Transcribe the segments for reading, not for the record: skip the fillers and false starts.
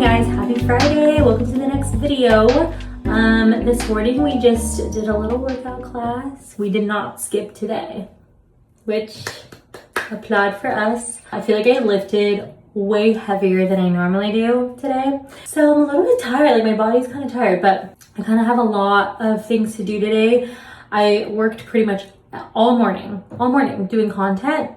guys, happy Friday. Welcome to the next video. This morning we just did a little workout class. We did not skip today, which applaud for us. I feel like I lifted way heavier than I normally do today. So I'm a little bit tired, like my body's kind of tired, but I kind of have a lot of things to do today. I worked pretty much all morning doing content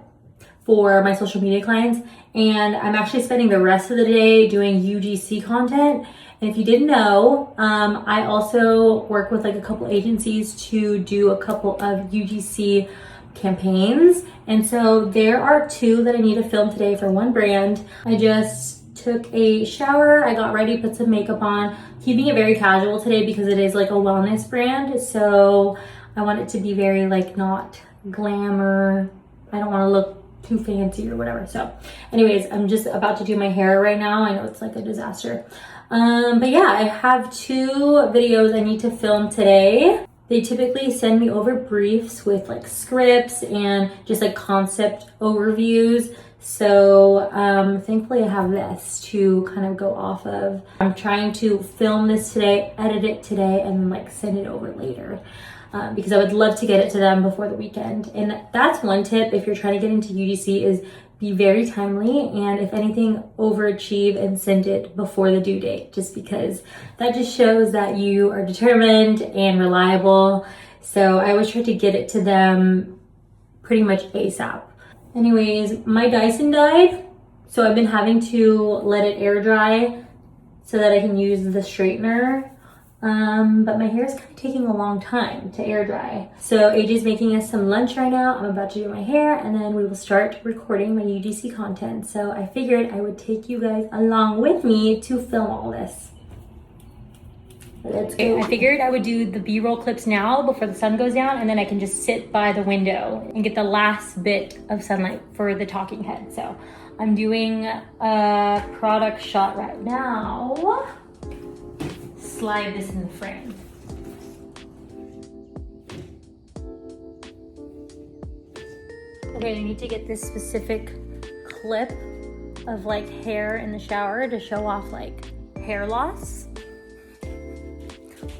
for my social media clients, and I'm actually spending the rest of the day doing UGC content. And if you didn't know, I also work with like a couple agencies to do a couple of UGC campaigns. And so there are two that I need to film today for one brand. I just took a shower, I got ready, put some makeup on, keeping it very casual today because it is like a wellness brand. So I want it to be very like not glamour. I don't want to look too fancy or whatever. So anyways, I'm just about to do my hair right now. I know it's like a disaster. But yeah, I have two videos I need to film today. They typically send me over briefs with like scripts and just like concept overviews. So thankfully I have this to kind of go off of. I'm trying to film this today, edit it today, and like send it over later. Because I would love to get it to them before the weekend. And that's one tip if you're trying to get into UGC, is be very timely, and if anything, overachieve and send it before the due date, just because that just shows that you are determined and reliable. So I always try to get it to them pretty much ASAP. Anyways, my Dyson died, so I've been having to let it air dry so that I can use the straightener. But my hair is kind of taking a long time to air dry. So AJ's making us some lunch right now. I'm about to do my hair, and then we will start recording my UGC content. So I figured I would take you guys along with me to film all this. Let's go. I figured I would do the B-roll clips now before the sun goes down, and then I can just sit by the window and get the last bit of sunlight for the talking head. So I'm doing a product shot right now. Slide this in the frame. Okay, I need to get this specific clip of like hair in the shower to show off like hair loss.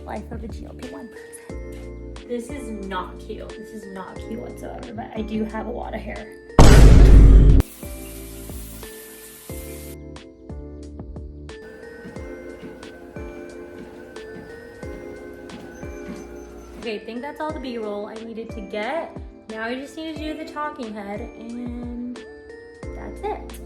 Life of a GLP-1 person. This is not cute. This is not cute whatsoever, but I do have a lot of hair. Okay, I think that's all the B-roll I needed to get. Now I just need to do the talking head, and that's it.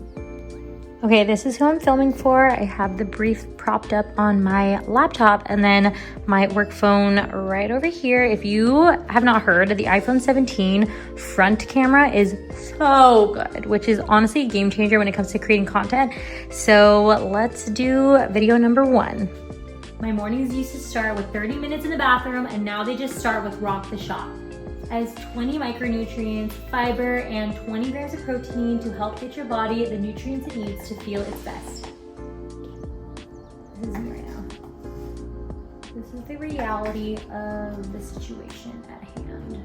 Okay, this is who I'm filming for. I have the brief propped up on my laptop and then my work phone right over here. If you have not heard, the iPhone 17 front camera is so good, which is honestly a game changer when it comes to creating content. So let's do video number one. My mornings used to start with 30 minutes in the bathroom, and now they just start with Rock the Shot. It has 20 micronutrients, fiber, and 20 grams of protein to help get your body the nutrients it needs to feel its best. This is me right now. This is the reality of the situation at hand.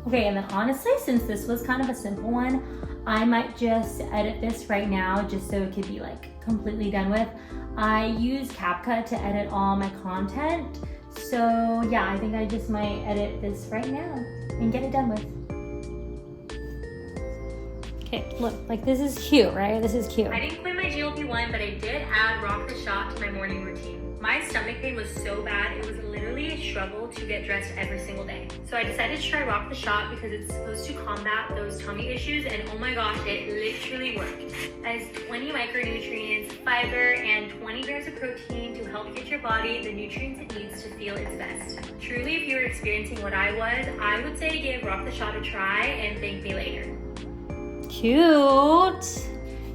Okay, and then honestly, since this was kind of a simple one, I might just edit this right now just so it could be like completely done with. I use CapCut to edit all my content. So yeah, I think I just might edit this right now and get it done with. Okay, look, like this is cute, right? This is cute. I didn't quit my GLP-1, but I did add Rock the Shot to my morning routine. My stomach pain was so bad, it was literally a struggle to get dressed every single day. So I decided to try Rock the Shot because it's supposed to combat those tummy issues, and oh my gosh, it literally worked. It has 20 micronutrients, fiber, and 20 grams of protein to help get your body the nutrients it needs to feel its best. Truly, if you're experiencing what I was, I would say give Rock the Shot a try and thank me later. Cute.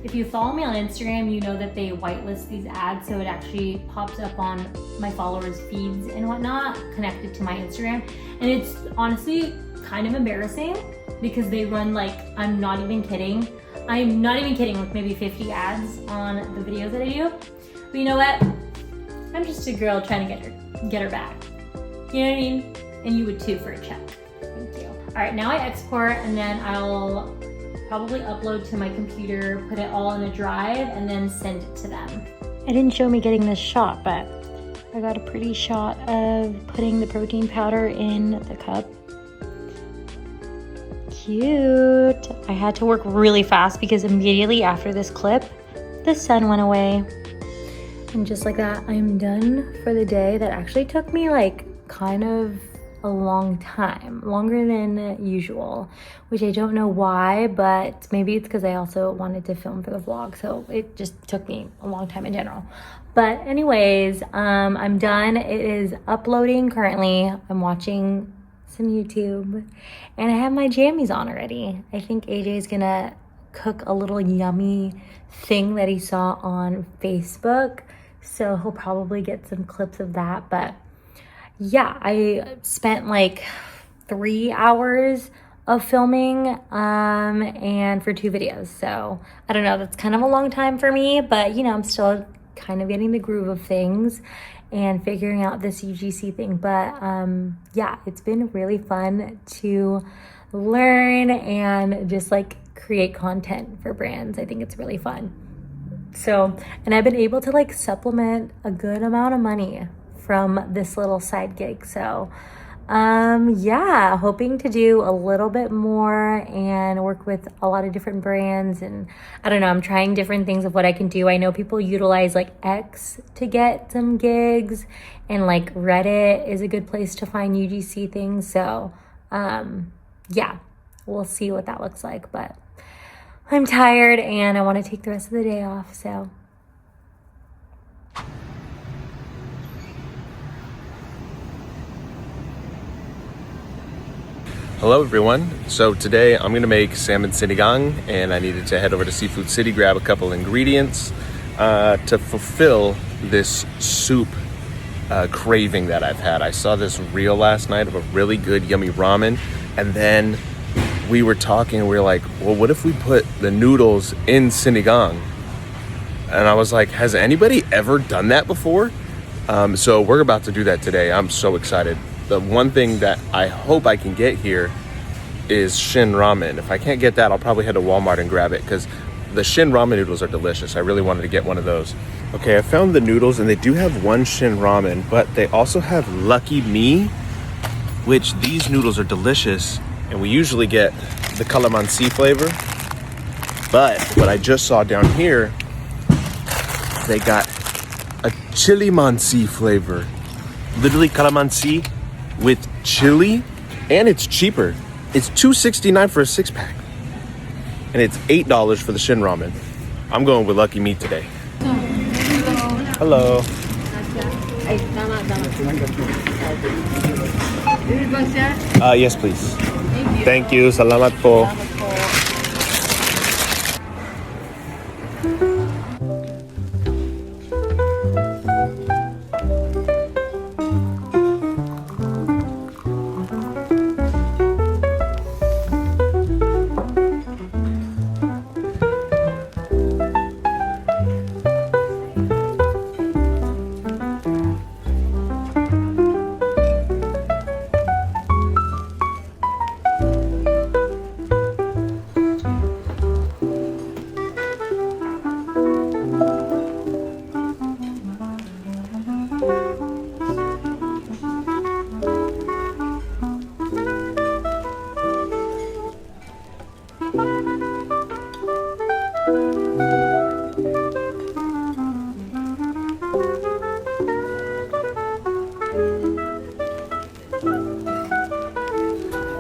If you follow me on Instagram, you know that they whitelist these ads, so it actually pops up on my followers' feeds and whatnot connected to my Instagram. And it's honestly kind of embarrassing because they run like, I'm not even kidding, like maybe 50 ads on the videos that I do. But you know what? I'm just a girl trying to get her back. You know what I mean? And you would too for a check. Thank you. All right, now I export, and then I'll probably upload to my computer, put it all in a drive, and then send it to them. It didn't show me getting this shot, but I got a pretty shot of putting the protein powder in the cup. Cute. I had to work really fast because immediately after this clip, the sun went away. And just like that, I'm done for the day. That actually took me like kind of a long time, longer than usual, which I don't know why, but maybe it's because I also wanted to film for the vlog, so it just took me a long time in general. But anyways, I'm done. It is uploading currently. I'm watching some YouTube and I have my jammies on already. I think AJ is gonna cook a little yummy thing that he saw on Facebook, so he'll probably get some clips of that. But yeah, I spent like 3 hours of filming and for 2 videos, so I don't know, that's kind of a long time for me, but you know, I'm still kind of getting the groove of things and figuring out this UGC thing. But yeah, it's been really fun to learn and just like create content for brands. I think it's really fun. So, and I've been able to like supplement a good amount of money from this little side gig. So yeah, hoping to do a little bit more and work with a lot of different brands. And I don't know, I'm trying different things of what I can do. I know people utilize like X to get some gigs, and like Reddit is a good place to find UGC things. So yeah, we'll see what that looks like. But I'm tired and I want to take the rest of the day off, so. Hello everyone. So today I'm gonna make salmon sinigang, and I needed to head over to Seafood City, grab a couple ingredients to fulfill this soup craving that I've had. I saw this reel last night of a really good yummy ramen, and then we were talking and we were like, well, what if we put the noodles in sinigang? And I was like, has anybody ever done that before? So we're about to do that today. I'm so excited. The one thing that I hope I can get here is Shin Ramen. If I can't get that, I'll probably head to Walmart and grab it, because the Shin Ramen noodles are delicious. I really wanted to get one of those. Okay, I found the noodles, and they do have one Shin Ramen, but they also have Lucky Me, which these noodles are delicious, and we usually get the calamansi flavor. But what I just saw down here, they got a chili mansi flavor. Literally calamansi with chili, and it's cheaper. It's $2.69 for a 6-pack, and it's $8 for the Shin Ramen. I'm going with Lucky Meat today. Hello. Yes, please. Thank you. Salamat po.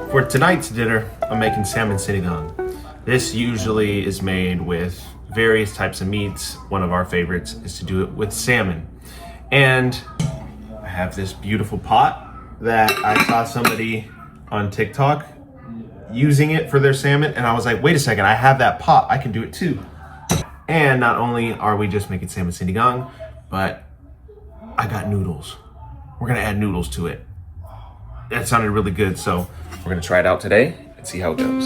For tonight's dinner, I'm making salmon sinigang. This usually is made with various types of meats. One of our favorites is to do it with salmon. And I have this beautiful pot that I saw somebody on TikTok using it for their salmon, and I was like, wait a second, I have that pot, I can do it too. And not only are we just making salmon sinigang, but I got noodles. We're gonna add noodles to it. That sounded really good, so we're gonna try it out today and see how it goes.